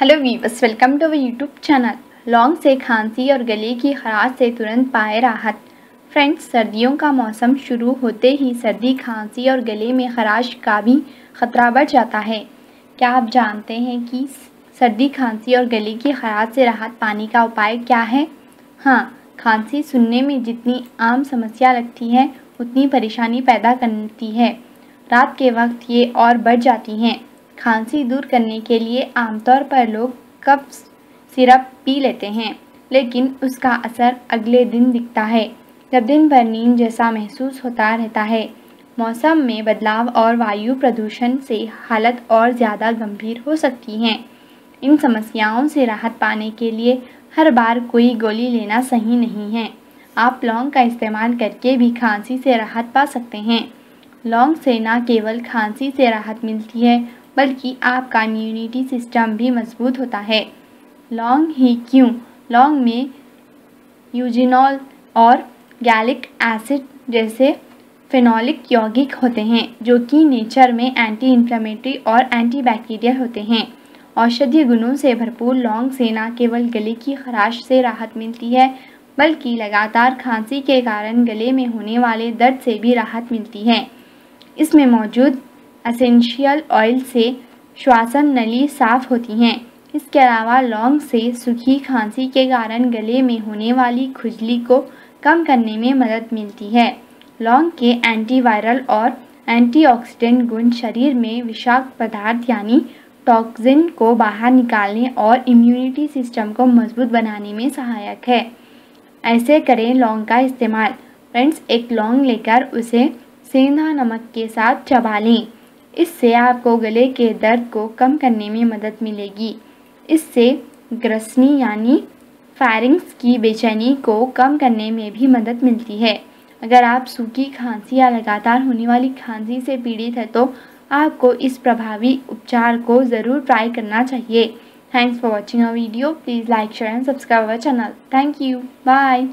Hello viewers, welcome to our YouTube channel. लौंग से खांसी और गले की खराश से तुरंत पाए राहत। फ्रेंड्स, सर्दियों का मौसम शुरू होते ही सर्दी, खांसी और गले में खराश का भी खतरा बढ़ जाता है। क्या आप जानते हैं कि सर्दी, खांसी और गले की खराश से राहत पाने का उपाय क्या है? हाँ, खांसी सुनने में जितनी आम समस्या लगती है उतनी परेशानी पैदा करती है। रात के वक्त ये और बढ़ जाती हैं। खांसी दूर करने के लिए आमतौर पर लोग कफ सिरप पी लेते हैं, लेकिन उसका असर अगले दिन दिखता है जब दिन भर नींद जैसा महसूस होता रहता है। मौसम में बदलाव और वायु प्रदूषण से हालत और ज़्यादा गंभीर हो सकती है। इन समस्याओं से राहत पाने के लिए हर बार कोई गोली लेना सही नहीं है। आप लौंग का इस्तेमाल करके भी खांसी से राहत पा सकते हैं। लौंग से न केवल खांसी से राहत मिलती है, बल्कि आपका इम्यूनिटी सिस्टम भी मजबूत होता है। लौंग ही क्यों? लौंग में यूजिनॉल और गैलिक एसिड जैसे फेनोलिक यौगिक होते हैं, जो कि नेचर में एंटी इन्फ्लेमेटरी और एंटीबैक्टीरियल होते हैं। औषधीय गुणों से भरपूर लौंग से न केवल गले की खराश से राहत मिलती है, बल्कि लगातार खांसी के कारण गले में होने वाले दर्द से भी राहत मिलती है। इसमें मौजूद एसेंशियल ऑयल से श्वसन नली साफ होती हैं। इसके अलावा लौंग से सूखी खांसी के कारण गले में होने वाली खुजली को कम करने में मदद मिलती है। लौंग के एंटीवायरल और एंटीऑक्सीडेंट गुण शरीर में विषाक्त पदार्थ यानी टॉक्सिन को बाहर निकालने और इम्यूनिटी सिस्टम को मजबूत बनाने में सहायक है। ऐसे करें लौंग का इस्तेमाल। फ्रेंड्स, एक लौंग लेकर उसे सेंधा नमक के साथ चबा लें। इससे आपको गले के दर्द को कम करने में मदद मिलेगी। इससे ग्रसनी यानी फैरिंक्स की बेचैनी को कम करने में भी मदद मिलती है। अगर आप सूखी खांसी या लगातार होने वाली खांसी से पीड़ित है तो आपको इस प्रभावी उपचार को ज़रूर ट्राई करना चाहिए। Thanks for watching our video. Please like, share and subscribe our channel. Thank you. Bye.